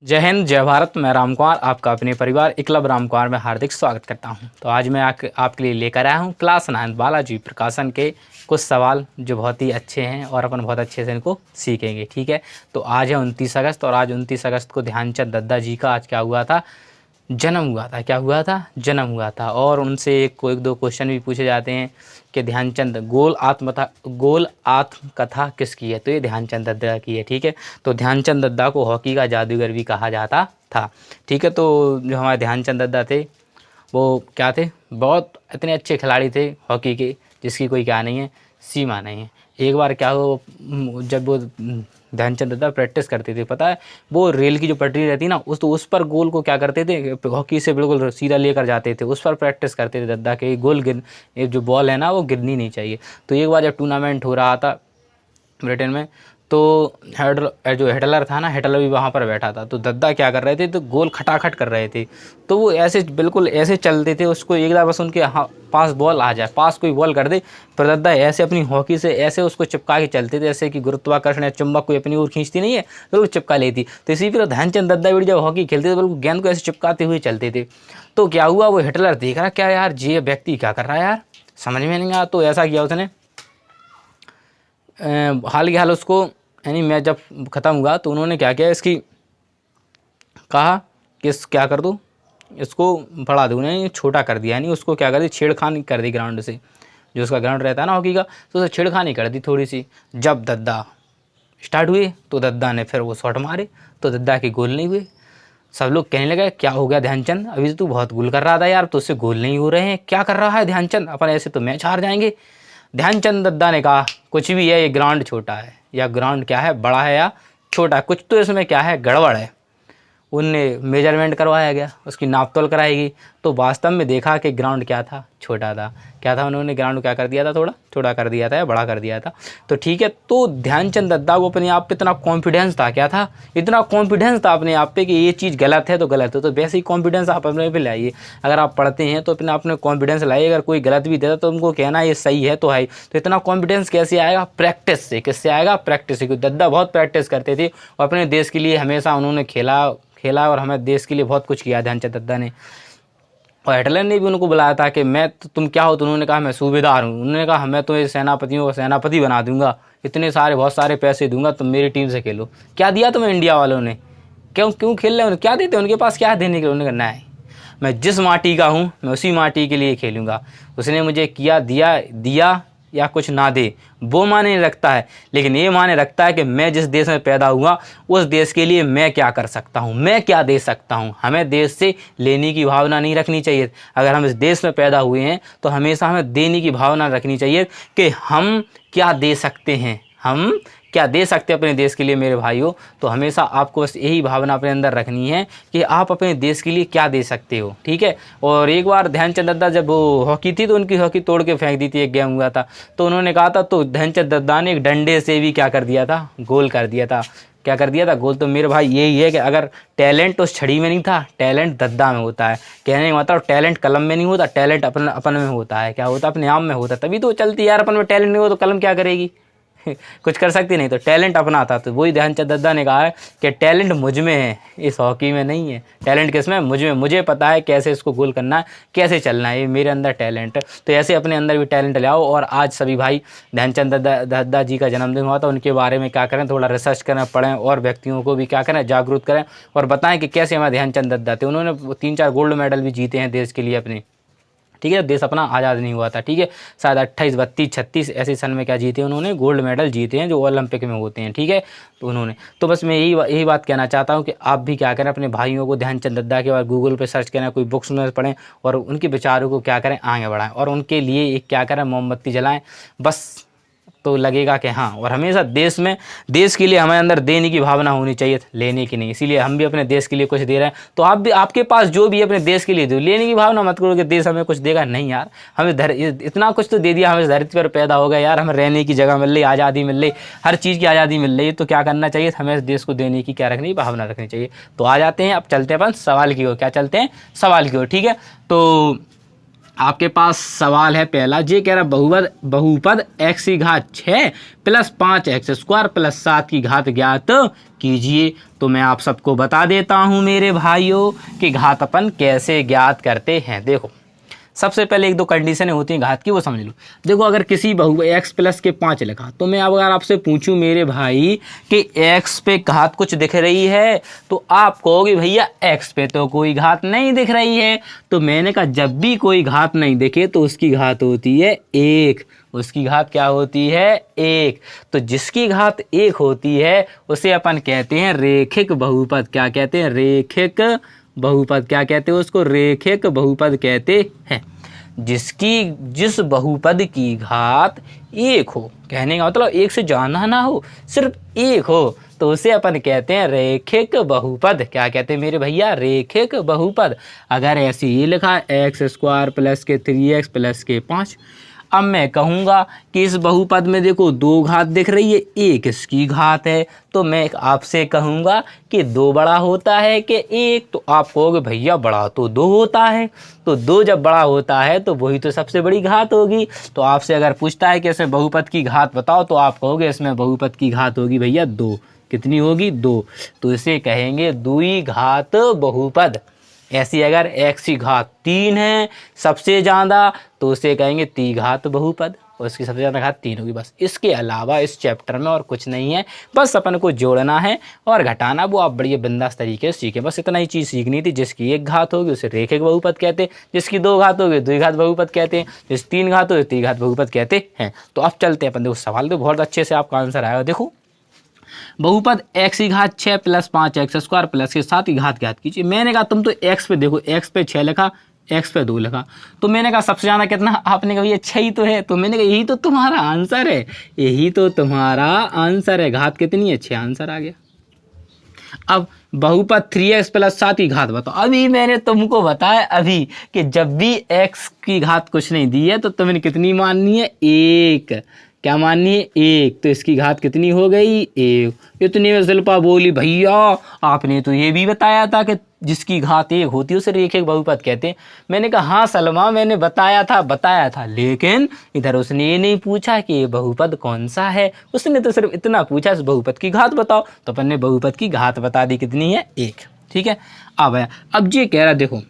जय हिंद, जय भारत। मैं राम कुमार आपका अपने परिवार एकलव्य राम कुमार में हार्दिक स्वागत करता हूं। तो आज मैं आपके लिए लेकर आया हूं क्लास 9 बालाजी प्रकाशन के कुछ सवाल जो बहुत ही अच्छे हैं और अपन बहुत अच्छे से इनको सीखेंगे। ठीक है, तो आज है 29 अगस्त और आज 29 अगस्त को ध्यानचंद दद्दा जी का आज क्या हुआ था, जन्म हुआ था। क्या हुआ था? जन्म हुआ था। और उनसे एक दो क्वेश्चन भी पूछे जाते हैं कि ध्यानचंद गोल आत्मकथा किसकी है? तो ये ध्यानचंद दद्दा की है। ठीक है, तो ध्यानचंद दद्दा को हॉकी का जादूगर भी कहा जाता था। ठीक है, तो जो हमारे ध्यानचंद दद्दा थे वो क्या थे? बहुत इतने अच्छे खिलाड़ी थे हॉकी के जिसकी कोई क्या नहीं है, सीमा नहीं है। एक बार क्या हो, जब वो ध्यानचंद दद्दा प्रैक्टिस करते थे, पता है वो रेल की जो पटरी रहती ना उस पर गोल को क्या करते थे, हॉकी से बिल्कुल सीधा लेकर जाते थे, उस पर प्रैक्टिस करते थे दद्दा के गोल ये जो बॉल है ना वो गिरनी नहीं चाहिए। तो एक बार जब टूर्नामेंट हो रहा था ब्रिटेन में, तो जो हिटलर था ना, हिटलर भी वहाँ पर बैठा था। तो दद्दा क्या कर रहे थे, तो गोल खटाखट कर रहे थे। तो वो ऐसे बिल्कुल ऐसे चलते थे, उसको एक बार बस उनके पास बॉल आ जाए, पास कोई बॉल कर दे, पर दद्दा ऐसे अपनी हॉकी से ऐसे उसको चिपका के चलते थे, जैसे कि गुरुत्वाकर्षण या चुंबक कोई अपनी ओर खींचती नहीं है, बिल्कुल चिपका लेती। तो इसी पर ध्यानचंद दद्दा भी जब हॉकी खेलते थे बिल्कुल गेंद को ऐसे चिपकाते हुए चलते थे। तो क्या हुआ, वो हिटलर देख रहा क्या यार ये व्यक्ति क्या कर रहा है यार, समझ में नहीं आया। तो ऐसा किया उसने, हाल के हाल उसको, यानी मैच जब ख़त्म हुआ तो उन्होंने क्या किया, इसकी कहा कि क्या कर दूँ, इसको बढ़ा दूँ, नहीं छोटा कर दिया, यानी उसको क्या कर दी, छेड़खानी कर दी ग्राउंड से, जो उसका ग्राउंड रहता है ना हॉकी का, तो उसे छेड़खानी कर दी थोड़ी सी। जब दद्दा स्टार्ट हुए तो दद्दा ने फिर वो शॉट मारे तो दद्दा के गोल नहीं हुए। सब लोग कहने लगे क्या हो गया ध्यानचंद, अभी तो तू बहुत गोल कर रहा था यार, तो उससे गोल नहीं हो रहे हैं, क्या कर रहा है ध्यानचंद, अपन ऐसे तो मैच हार जाएंगे। ध्यानचंद दद्दा ने कहा कुछ भी है, ये ग्राउंड छोटा है या ग्राउंड क्या है, बड़ा है या छोटा है, कुछ तो इसमें क्या है, गड़बड़ है। उनने मेजरमेंट करवाया गया, उसकी नापतोल कराई गई, तो वास्तव में देखा कि ग्राउंड क्या था, छोटा था। क्या था, उन्होंने ग्राउंड क्या कर दिया था, थोड़ा छोटा कर दिया था या बड़ा कर दिया था। तो ठीक है, तो ध्यानचंद दद्दा को अपने आप पे इतना कॉन्फिडेंस था, क्या था, इतना कॉन्फिडेंस था अपने आप पे कि ये चीज़ गलत है तो गलत है। तो वैसे ही कॉन्फिडेंस आप अपने पे लाइए, अगर आप पढ़ते हैं तो अपने कॉन्फिडेंस लाइए, अगर कोई गलत भी देता तो उनको कहना ये सही है तो है। तो इतना कॉन्फिडेंस कैसे आएगा, प्रैक्टिस से। किससे आएगा, प्रैक्टिस से। दद्दा बहुत प्रैक्टिस करते थे और अपने देश के लिए हमेशा उन्होंने खेला और हमें देश के लिए बहुत कुछ किया ध्यानचंद दद्दा ने। और हिटलर ने भी उनको बुलाया था कि मैं तो, तुम क्या हो, तो उन्होंने कहा मैं सूबेदार हूँ। उन्होंने कहा मैं तुम्हें सेनापतियों का सेनापति बना दूंगा, इतने सारे बहुत सारे पैसे दूंगा, तुम मेरी टीम से खेलो। क्या दिया तुम्हें इंडिया वालों ने, क्यों खेल रहे हो, क्या देते उनके पास, क्या देने के लिए। उन्होंने कहा नहीं, मैं जिस माटी का हूँ मैं उसी माटी के लिए खेलूँगा। उसने मुझे किया दिया या कुछ ना दे वो माने नहीं रखता है, लेकिन ये माने रखता है कि मैं जिस देश में पैदा हुआ उस देश के लिए मैं क्या कर सकता हूँ, मैं क्या दे सकता हूँ। हमें देश से लेने की भावना नहीं रखनी चाहिए। अगर हम इस देश में पैदा हुए हैं तो हमेशा हमें देने की भावना रखनी चाहिए कि हम क्या दे सकते हैं, हम क्या दे सकते हैं अपने देश के लिए मेरे भाइयों। तो हमेशा आपको बस यही भावना अपने अंदर रखनी है कि आप अपने देश के लिए क्या दे सकते हो। ठीक है, और एक बार ध्यानचंद दद्दा जब वो हॉकी थी तो उनकी हॉकी तोड़ के फेंक दी थी, एक गेम हुआ था, तो उन्होंने कहा था, तो ध्यानचंद दद्दा ने एक डंडे से भी क्या कर दिया था, गोल कर दिया था। क्या कर दिया था, गोल। तो मेरे भाई यही है कि अगर टैलेंट उस छड़ी में नहीं था, टैलेंट दद्दा में होता है। कहने का मतलब टैलेंट कलम में नहीं होता, टैलेंट अपन में होता है। क्या होता, अपने आप में होता, तभी तो चलती यार। अपन में टैलेंट नहीं हो तो कलम क्या करेगी कुछ कर सकती नहीं। तो टैलेंट अपना था, तो वही ध्यानचंद दद्दा ने कहा है कि टैलेंट मुझ में है, इस हॉकी में नहीं है। टैलेंट किस में, मुझ में। मुझे पता है कैसे इसको गोल करना है, कैसे चलना है, ये मेरे अंदर टैलेंट है। तो ऐसे अपने अंदर भी टैलेंट ले आओ। और आज सभी भाई ध्यानचंद दद्दा जी का जन्मदिन हुआ था, उनके बारे में क्या करें, थोड़ा रिसर्च करें, पढ़ें और व्यक्तियों को भी क्या करें, जागरूक करें और बताएं कि कैसे हमारे ध्यानचंद दद्दा थे। उन्होंने 3-4 गोल्ड मेडल भी जीते हैं देश के लिए अपने। ठीक है, देश अपना आज़ाद नहीं हुआ था। ठीक है, शायद 28, 32, 36 ऐसे सन में क्या जीते उन्होंने, गोल्ड मेडल जीते हैं जो ओलंपिक में होते हैं। ठीक है, तो उन्होंने, तो बस मैं यही बात कहना चाहता हूँ कि आप भी क्या करें, अपने भाइयों को ध्यानचंद दद्दा के बाद गूगल पे सर्च करें, कोई बुक्स में पढ़ें और उनके विचारों को क्या करें, आगे बढ़ाएं और उनके लिए एक क्या करें, मोमबत्ती जलाएं बस। तो लगेगा कि हाँ, और हमेशा देश के लिए हमारे अंदर देने की भावना होनी चाहिए, लेने की नहीं। इसीलिए हम भी अपने देश के लिए कुछ दे रहे हैं, तो आप भी, आपके पास जो भी अपने देश के लिए दो। लेने की भावना मत करो कि देश हमें कुछ देगा, नहीं यार, हमें इतना कुछ तो दे दिया, हमें धरती पर पैदा हो गया यार, हमें रहने की जगह मिल रही, आज़ादी मिल रही, हर चीज़ की आज़ादी मिल रही है, तो क्या करना चाहिए, हमें इस देश को देने की क्या रखनी, भावना रखनी चाहिए। तो आ जाते हैं, अब चलते हैं अपन सवाल की ओर। क्या चलते हैं, सवाल की ओर। ठीक है, तो आपके पास सवाल है पहला, ये कह रहा बहुपद x की घात 6 प्लस 5x² प्लस 7 की घात ज्ञात कीजिए। तो मैं आप सबको बता देता हूँ मेरे भाइयों कि घात अपन कैसे ज्ञात करते हैं। देखो सबसे पहले एक दो कंडीशनें होती हैं घात की, वो समझ लो। देखो अगर किसी x प्लस के 5 लिखा, तो मैं अगर आपसे पूछूं मेरे भाई कि x पे घात कुछ दिख रही है, तो आप कहोगे भैया x पे तो कोई घात नहीं दिख रही है। तो मैंने कहा जब भी कोई घात नहीं दिखे तो उसकी घात होती है 1। उसकी घात क्या होती है? 1। तो जिसकी घात 1 होती है उसे अपन कहते हैं रेखिक बहुपद। क्या कहते हैं? रेखिक बहुपद। क्या कहते हैं उसको? रेखिक बहुपद कहते हैं। जिस बहुपद की घात 1 हो, कहने का मतलब 1 से ज्यादा ना हो, सिर्फ 1 हो, तो उसे अपन कहते हैं रेखिक बहुपद। क्या कहते हैं मेरे भैया? रेखिक बहुपद। अगर ऐसे ही लिखा x² प्लस के 3x प्लस के 5, अब मैं कहूँगा कि इस बहुपद में देखो 2 घात दिख रही है, 1 इसकी घात है, तो मैं आपसे कहूँगा कि 2 बड़ा होता है कि 1? तो आप कहोगे भैया बड़ा तो 2 होता है। तो 2 जब बड़ा होता है तो वही तो सबसे बड़ी घात होगी। तो आपसे अगर पूछता है कि इसमें बहुपद की घात बताओ, तो आप कहोगे इसमें बहुपद की घात होगी भैया 2। कितनी होगी? 2। तो इसे कहेंगे द्वि घात बहुपद। ऐसी अगर x की घात 3 है सबसे ज़्यादा, तो उसे कहेंगे त्रिघात बहुपद, और उसकी सबसे ज़्यादा घात 3 होगी। बस इसके अलावा इस चैप्टर में और कुछ नहीं है, बस अपन को जोड़ना है और घटाना, वो आप बढ़िया बिंदास तरीके से सीखें। बस इतना ही चीज़ सीखनी थी। जिसकी 1 घात होगी उसे रेखिक बहुपद कहते हैं, जिसकी 2 घात होगी द्विघात बहुपद कहते हैं, जिस 3 घात होगी त्रिघात बहुपद कहते हैं। तो अब चलते हैं अपन। देखो सवाल तो बहुत अच्छे से आपका आंसर आएगा। देखो बहुपद x की घात 6 प्लस 5x² प्लस के 7 की घात ज्ञात कीजिए। मैंने कहा तुम तो x पे देखो, x पे 6 लिखा, x पे 2 लिखा, तो मैंने कहा सबसे ज़्यादा कितना? आपने कहा ये 6 ही तो है। तो मैंने कहा यही तो तुम्हारा आंसर है, यही तो तुम्हारा आंसर है। घात कितनी है? 6 आंसर आ गया। अब बहुपद 3x प्लस 7 की घात बताओ। अभी मैंने तुमको बताया अभी कि जब भी x की घात कुछ नहीं दी है तो तुमने कितनी माननी है? 1। क्या माननी है? 1। तो इसकी घात कितनी हो गई? 1। इतनी में शिल्पा बोली भैया आपने तो ये भी बताया था कि जिसकी घात 1 होती है उसे रेखिक बहुपद कहते हैं। मैंने कहा हाँ सलमा मैंने बताया था, लेकिन इधर उसने ये नहीं पूछा कि ये बहुपद कौन सा है, उसने तो सिर्फ इतना पूछा इस बहुपद की घात बताओ। तो अपन ने बहुपद की घात बता दी, कितनी है? 1। ठीक है। अब ये कह रहा देखो,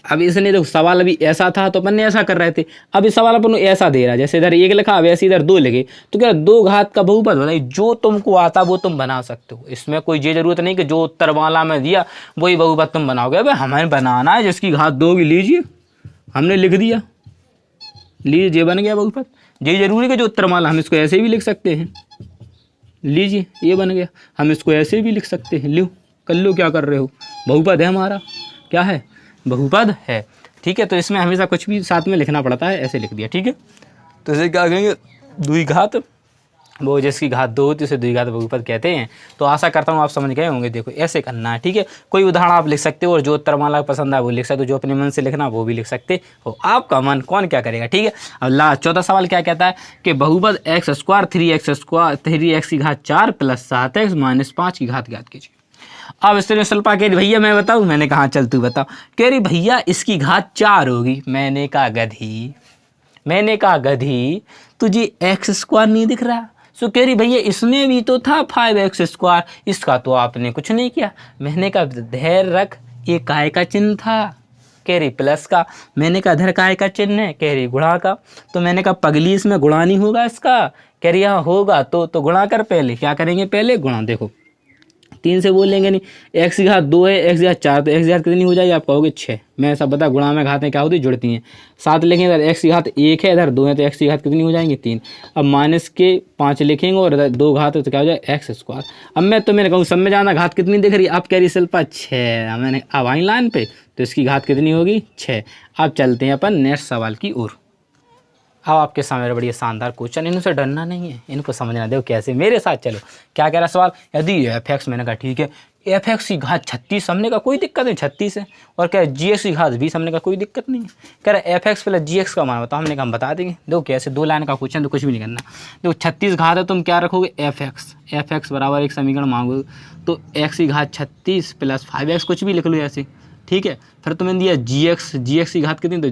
अब इसने देखो सवाल अभी ऐसा था तो अपन ने ऐसा कर रहे थे, अब इस सवाल अपन ऐसा दे रहा है जैसे इधर 1 लिखा, अब ऐसे इधर 2 लिखे, तो क्या 2 घात का बहुपद बताइए। जो तुमको आता वो तुम बना सकते हो, इसमें कोई ये जरूरत नहीं कि जो उत्तर वाला में दिया वही बहुपद तुम बनाओगे। अब हमें बनाना है जिसकी घात 2 की, लीजिए हमने लिख दिया, लीजिए ये बन गया बहुपद। ये जरूरी कि जो उत्तर वाला, हम इसको ऐसे भी लिख सकते हैं, लीजिए ये बन गया, हम इसको ऐसे भी लिख सकते हैं। लो कर लो, क्या कर रहे हो? बहुपद है हमारा, क्या है? बहुपद है। ठीक है। तो इसमें हमेशा कुछ भी साथ में लिखना पड़ता है, ऐसे लिख दिया। ठीक है। तो इसे क्या कहेंगे? द्विघात, वो जिसकी घात 2 होती है उसे द्विघात बहुपद कहते हैं। तो आशा करता हूँ आप समझ गए होंगे। देखो ऐसे करना है। ठीक है। कोई उदाहरण आप लिख सकते हो, और जो उत्तरमाला पसंद है वो लिख सकते हो, जो अपने मन से लिखना वो भी लिख सकते हो, आपका मन कौन क्या करेगा। ठीक है। अब चौथा सवाल क्या कहता है कि बहुपद x² 3x की घात 4 प्लस 7x माइनस 5 की घात ज्ञात कीजिए। अब इसने शिल्पा कह रही भैया मैं बताऊँ, मैंने कहा चल तू बताओ। कह रही भैया इसकी घात 4 होगी। मैंने कहा गधी तुझे x² नहीं दिख रहा? सो कह रही भैया इसमें भी तो था 5x², इसका तो आपने कुछ नहीं किया। मैंने कहा धैर्य रख, ये काय का चिन्ह था? कह रही प्लस का। मैंने कहा धर काय का चिन्ह है? कह रही गुणा का। तो मैंने कहा पगली इसमें गुणा नहीं होगा इसका? कह रही हाँ होगा। तो गुणा कर, पहले क्या करेंगे? पहले गुणा। देखो 3 से बोलेंगे नहीं, x की घात 2 है, x की घात 4, तो x की घात कितनी हो जाएगी? आप कहोगे 6। मैं सब बता, गुणा में घातें क्या होती है? जुड़ती हैं। 7 लिखेंगे, इधर x की घात 1 है, इधर 2 है, तो x की घात कितनी हो जाएंगी? 3। अब माइनस के 5 लिखेंगे और इधर 2 घात है, तो क्या हो जाए? x²। अब मैंने कहूँ सब में जाना, घात कितनी दिख रही? आप कह रही शिल्पा 6। मैंने अब आई लाइन पे, तो इसकी घात कितनी होगी? 6। अब चलते हैं अपन नेक्स्ट सवाल की ओर। अब आपके सामने बढ़िया शानदार क्वेश्चन, इनसे डरना नहीं है, इनको समझना। देखो कैसे, मेरे साथ चलो। क्या कह रहा सवाल? यदि f(x), मैंने कहा ठीक है, f(x) की घात 36, हमने का कोई दिक्कत नहीं, 36 है। और क्या g(x) की घात 20, हमने का कोई दिक्कत नहीं है। कह रहा f(x) प्लस g(x) का मान बताओ, हमने कहा हम बता देंगे। देखो कैसे, 2 लाइन का क्वेश्चन, तो कुछ भी नहीं करना। देखो 36 घात है, तुम क्या रखोगे? f(x) बराबर एक समीकरण मांगोगे, तो x की घात 36 प्लस 5x, कुछ भी लिख लो ऐसे। ठीक है। फिर तुम्हें दिया g(x) की घात कितनी? तो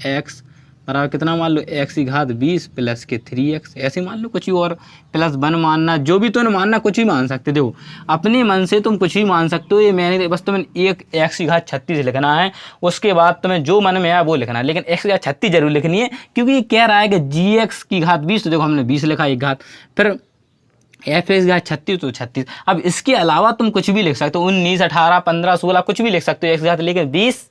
एक्स बराबर कितना मान लो एक्स की घात 20 प्लस के 3x, ऐसे मान लो कुछ भी, और प्लस 1 मानना, जो भी तुमने मानना कुछ भी मान सकते। देखो अपने मन से तुम कुछ भी मान सकते हो, ये मैंने बस तुम्हें एक एक्स की घात 36 लिखना है, उसके बाद तुम्हें जो मन में आया वो लिखना है, लेकिन एक्स की घात 36 जरूर लिखनी है, क्योंकि ये कह रहा है कि जी एक्स की घात 20, तो देखो हमने 20 लिखा एक घात, फिर एफ एक्स की घात 36 तो 36। अब इसके अलावा तुम कुछ भी लिख सकते हो, 19, 18, 15, 16 कुछ भी लिख सकते हो एक्स की घात, लेकिन 20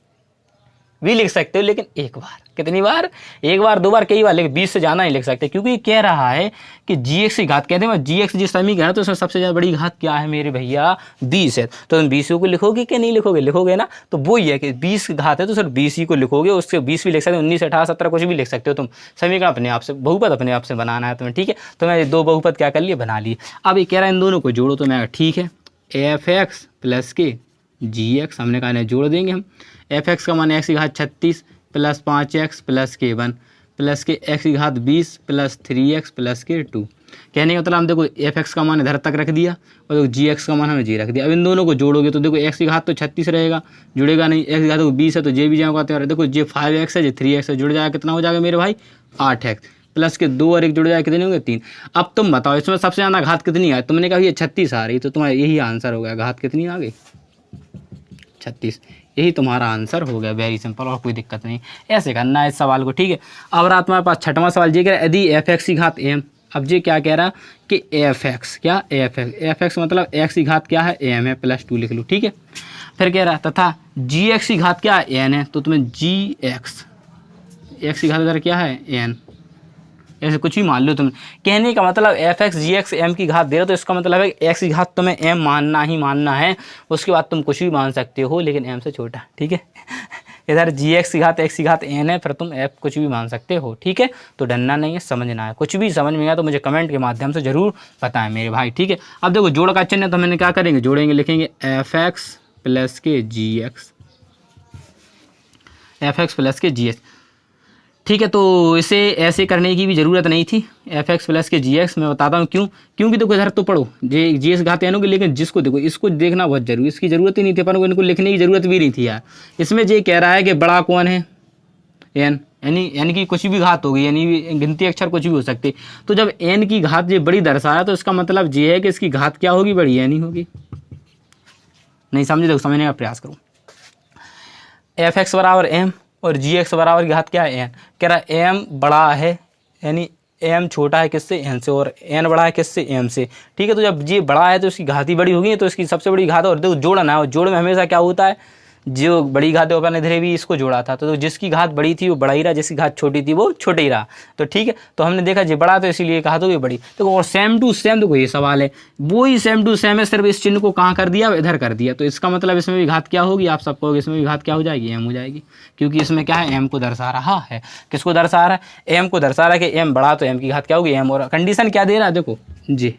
भी लिख सकते हो, लेकिन एक बार। कितनी बार? एक बार, दो बार, कई बार, लेकिन 20 से ज़्यादा नहीं लिख सकते, क्योंकि ये कह रहा है कि जी एक्स की घात, कहते हैं जी एक्स जिस समीकरण है तो उसमें सबसे ज़्यादा बड़ी घात क्या है मेरे भैया? 20 है। तो तुम 20 को लिखोगे कि नहीं लिखोगे? लिखोगे ना। तो वो ही है कि 20 की घात है तो सिर्फ 20 ही को लिखोगे, उससे 20 भी लिख सकते हो, 19, 18, 17 कुछ भी लिख सकते हो तुम। समीकरण अपने आप से, बहुपद अपने आप से बनाना है तुम्हें, ठीक है। तो मैं 2 बहुपद क्या कर लिए, बना लिए। अब ये कह रहा है इन दोनों को जोड़ो, तो मैं ठीक है, एफ एक्स प्लस के जी एक्स, हमने कहा ना जोड़ देंगे हम। एफ एक्स का मान एक्स की घात 36 प्लस 5x प्लस के 1 प्लस के एक्स की घात 20 प्लस 3x प्लस के 2। कहने का मतलब हम देखो एफ एक्स का मान इधर तक रख दिया और देखो जी एक्स का मान हमने जी रख दिया। अब इन दोनों को जोड़ोगे तो देखो एक्स की घात तो 36 रहेगा, जुड़ेगा नहीं, एक्स की घात 20 है तो जे भी जाएगा, देखो जे 5x है, जे 3x है, जुड़ जाएगा, कितना हो जाएगा मेरे भाई? 8x प्लस के 2 और 1 जुड़ जाएगा, कितने होंगे? 3। अब तुम बताओ इसमें सबसे ज़्यादा घात कितनी है? तुमने कहा ये 36 आ रही, तो तुम्हारा यही आंसर हो गया, घात कितनी आ गई? 36। यही तुम्हारा आंसर हो गया, वेरी सिंपल, और कोई दिक्कत नहीं। ऐसे करना है इस सवाल को, ठीक है। अब रहा तुम्हारे पास छठवां सवाल, ये कह रहा है यदि एफ एक्स की घात एम, अब ये क्या कह रहा है कि एफ एक्स, क्या एफ एक्स मतलब एक्स की घात क्या है? एम है, प्लस 2 लिख लो, ठीक है। फिर कह रहा है तथा जी एक्स की घात क्या है? एन है, तो तुम्हें जी एक्स की घात इधर क्या है? एन, ऐसे कुछ भी मान लो तुम। कहने का मतलब एफ एक्स जी एक्स एम की घात दे रहे हो, तो इसका मतलब है एक्स की घात तुम्हें एम मानना ही मानना है, उसके बाद तुम कुछ भी मान सकते हो, लेकिन एम से छोटा, ठीक है। इधर जी एक्स की घात एक्स की घात एन है, फिर तुम एफ कुछ भी मान सकते हो, ठीक है। तो डरना नहीं है, समझना है। कुछ भी समझ में आया तो मुझे कमेंट के माध्यम से जरूर बताएं मेरे भाई, ठीक है। अब देखो जोड़ का चिन्ह है, तो मैंने क्या करेंगे, जोड़ेंगे, लिखेंगे एफ एक्स प्लस के जी एक्स, एफ एक्स प्लस के जी एक्स, ठीक है। तो इसे ऐसे करने की भी ज़रूरत नहीं थी, एफ एक्स प्लस के जी एक्स। मैं बताता हूँ क्यों, क्योंकि देखो इधर तो पढ़ो जी एक्स घात एन होगी, लेकिन जिसको देखो इसको देखना बहुत जरूरी, इसकी ज़रूरत ही नहीं थी, पर इनको लिखने की ज़रूरत भी नहीं थी यार। इसमें ये कह रहा है कि बड़ा कौन है? एन, यानी कि कुछ भी घात होगी, यानी गिनती अक्षर कुछ भी हो सकती। तो जब एन की घात ये बड़ी दर्शा रहा है, तो इसका मतलब ये है कि इसकी घात क्या होगी? बड़ी, एन ही होगी। नहीं समझे? देखो समझने का प्रयास करो। एफ एक्स बराबर एम और जी एक्स बराबर की घात क्या है? एन। कह रहा है एम बड़ा है, यानी एम छोटा है किससे? एन से, और एन बड़ा है किससे? एम से, ठीक है। तो जब जी बड़ा है तो इसकी घात ही बड़ी होगी, तो इसकी सबसे बड़ी घात, और देखो जोड़ना है, और जोड़ में हमेशा क्या होता है, जो बड़ी घात है अपन इधर भी इसको जोड़ा था, तो जिसकी घात बड़ी थी वो बड़ा ही रहा, जिसकी घात छोटी थी वो छोटा ही रहा, तो ठीक है। तो हमने देखा जी बड़ा, तो इसीलिए कहा तो ये बड़ी। तो और सेम टू सेम देखो ये सवाल है, वो ही सेम टू सेम है, सिर्फ इस चिन्ह को कहाँ कर दिया? इधर कर दिया। तो इसका मतलब इसमें भी घात क्या होगी? आप सब कहोगे इसमें भी घात क्या हो जाएगी? एम हो जाएगी, क्योंकि इसमें क्या है? एम को दर्शा रहा है। किसको दर्शा रहा है? एम को दर्शा रहा है कि एम बड़ा, तो एम की घात क्या होगी? एम। और कंडीशन क्या दे रहा है? देखो जी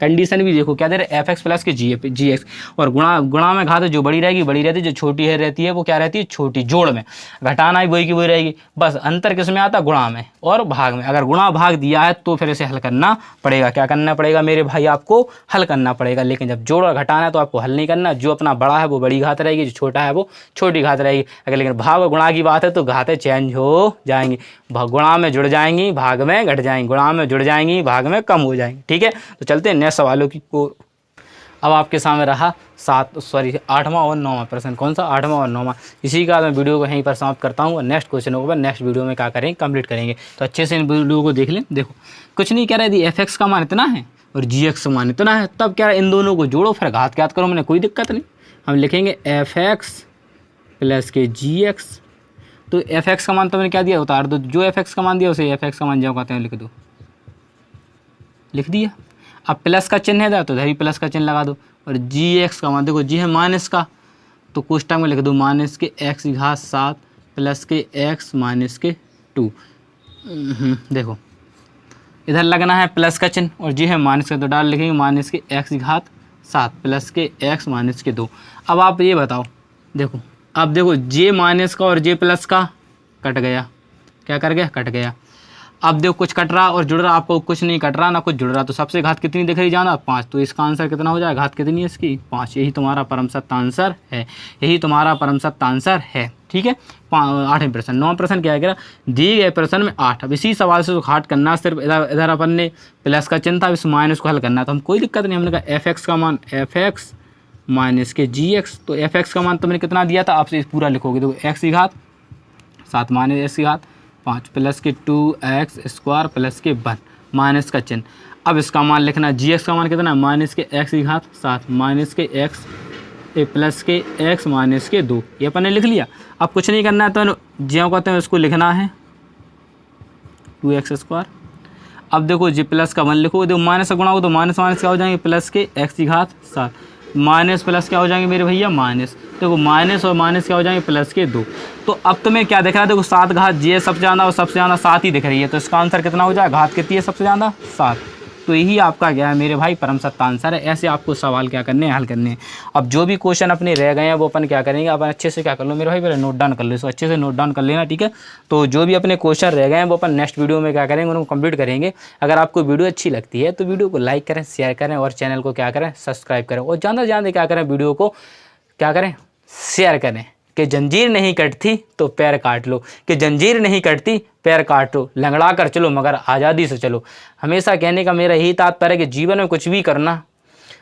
कंडीशन भी देखो क्या दे रहे हैं, एफ एक्स प्लस के जी एक्स, और गुणा में घात जो बड़ी रहेगी बड़ी रहती है, जो छोटी है रहती है वो क्या रहती है? छोटी। जोड़ में घटाना ही वही की वही रहेगी, बस अंतर किस में आता? गुणा में और भाग में। अगर गुणा भाग दिया है तो फिर इसे हल करना पड़ेगा। क्या करना पड़ेगा मेरे भाई? आपको हल करना पड़ेगा। लेकिन जब जोड़ और घटाना है तो आपको हल नहीं करना, जो अपना बड़ा है वो बड़ी घात रहेगी, जो छोटा है वो छोटी घात रहेगी। अगर लेकिन भाग और गुणा की बात है तो घातें चेंज हो जाएंगी, गुणा में जुड़ जाएंगी, भाग में घट जाएंगी, गुणा में जुड़ जाएंगी, भाग में कम हो जाएंगी, ठीक है। तो चलते हैं नेक्स्ट सवालों की को। अब आपके सामने रहा 8वां और 9वां प्रश्न। कौन सा? 8वां और 9वां। इसी का मैं वीडियो को यहीं पर समाप्त करता हूँ, और नेक्स्ट क्वेश्चन होगा नेक्स्ट वीडियो में क्या करेंगे, कंप्लीट करेंगे। तो अच्छे से इन वीडियो को देख लें। देखो कुछ नहीं कह रहा, यदि एफ एक्स का मान इतना है और जी एक्स का मान इतना है, तब क्या है, इन दोनों को जोड़ो फिर घात ज्ञात करो। मैंने कोई दिक्कत नहीं, हम लिखेंगे एफ एक्स प्लस के जी एक्स। तो एफ एक्स का मान तो मैंने क्या दिया? उतार दो, जो एफ एक्स का मान दिया उसे एफ एक्स का मान जाओ कहते हैं लिख दो, लिख दिया। अब प्लस का चिन्ह है तो इधर ही प्लस का चिन्ह लगा दो, और जी एक्स का मान देखो जी है माइनस का, तो कोष्टक में लिख दो माइनस के एक्स की घात 7 प्लस के एक्स माइनस के 2। देखो इधर लगना है प्लस का चिन्ह, और जी है माइनस का, तो डाल लिखेंगे माइनस के एक्स की घात 7 प्लस के एक्स माइनस के 2। अब आप ये बताओ, देखो अब देखो जे माइनस का और जे प्लस का कट गया, क्या कर गया? कट गया। अब देखो कुछ कट रहा और जुड़ रहा, आपको कुछ नहीं कट रहा ना कुछ जुड़ रहा, तो सबसे घात कितनी दिख रही जाना 5, तो इसका आंसर कितना हो जाएगा, घात कितनी है इसकी 5। यही तुम्हारा परम सत्य आंसर है, यही तुम्हारा परम सत्य आंसर है। ठीक है, 8वें प्रश्न। 9वां प्रश्न क्या है, दिए गए प्रश्न में 8। अब इसी सवाल से घाट करना, सिर्फ इधर अपन ने प्लस का चिन्ह था, इस माइनस को हल करना है, तो हम कोई दिक्कत नहीं। हमने कहा f(x) का मान f(x) माइनस के gx, तो f(x) का मान तुमने कितना दिया था, आपसे पूरा लिखोगे तो x की घात 7 माइनस x की घात 5 प्लस के 2x² प्लस के 1 माइनस का चिन्ह। अब इसका मान लिखना, gx का मान कितना, माइनस के x की घात 7 माइनस के x प्लस के x माइनस के 2, ये अपन ने लिख लिया। अब कुछ नहीं करना है, तो ज्यों कहते हैं उसको लिखना है 2x²। अब देखो जी प्लस का 1 लिखो, देखो माइनस का गुणा हो तो माइनस माइनस क्या हो जाएंगे, प्लस के x की घात 7 माइनस प्लस क्या हो जाएंगे मेरे भैया, माइनस। देखो माइनस और माइनस क्या हो जाएंगे, प्लस के 2। तो अब तुम्हें क्या दिख रहा है, देखो 7 घात जी सबसे ज़्यादा और सबसे ज़्यादा 7 ही दिख रही है, तो इसका आंसर कितना हो जाएगा, घात कितनी है सबसे ज़्यादा 7। तो यही आपका क्या है मेरे भाई परम सत्य आंसर है। ऐसे आपको सवाल क्या करने हैं, हल करने हैं। अब जो भी क्वेश्चन अपने रह गए हैं वो अपन क्या करेंगे, अपन अच्छे से क्या कर लो मेरे भाई, पहले नोट डाउन कर लो, इसको अच्छे से नोट डाउन कर लेना। ठीक है, तो जो भी अपने क्वेश्चन रह गए हैं वो अपन नेक्स्ट वीडियो में क्या करेंगे, उनको कंप्लीट करेंगे। अगर आपको वीडियो अच्छी लगती है तो वीडियो को लाइक करें, शेयर करें और चैनल को क्या करें, सब्सक्राइब करें, और ज़्यादा से ज़्यादा क्या करें, वीडियो को क्या करें, शेयर करें। कि जंजीर नहीं कटती तो पैर काट लो, कि जंजीर नहीं कटती पैर काट लो, लंगड़ा कर चलो मगर आज़ादी से चलो। हमेशा कहने का मेरा यही तात्पर्य है कि जीवन में कुछ भी करना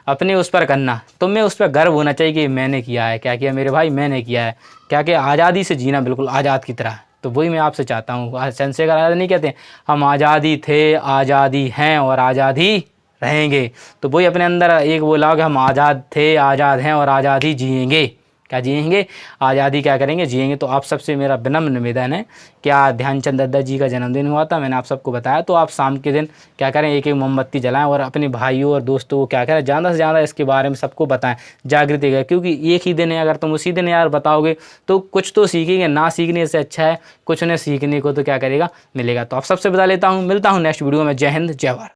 अपने उस पर करना, तुम्हें उस पर गर्व होना चाहिए कि मैंने किया है। क्या किया मेरे भाई, मैंने किया है। क्या कि आज़ादी से जीना, बिल्कुल आज़ाद की तरह। तो वही मैं आपसे चाहता हूँ। चंद्रशेखर आज़ाद नहीं कहते हम आज़ादी थे, आज़ादी हैं और आज़ादी रहेंगे। तो वही अपने अंदर एक वो लाओ कि हम आज़ाद थे, आज़ाद हैं और आज़ादी जिएंगे। क्या जिएंगे, आज़ादी क्या करेंगे, जिएंगे। तो आप सबसे मेरा विनम्र निवेदन है, क्या ध्यानचंद दत्ता जी का जन्मदिन हुआ था, मैंने आप सबको बताया, तो आप शाम के दिन क्या करें, एक एक मोमबत्ती जलाएं और अपने भाइयों और दोस्तों को क्या करें, ज़्यादा से ज़्यादा इसके बारे में सबको बताएं, जागृति करें। क्योंकि एक ही दिन है, अगर तुम उसी दिन यार बताओगे तो कुछ तो सीखेंगे, ना सीखने से अच्छा है कुछ उन्हें सीखने को तो क्या करेगा, मिलेगा। तो आप सबसे बता लेता हूँ, मिलता हूँ नेक्स्ट वीडियो में। जय हिंद, जय भारत।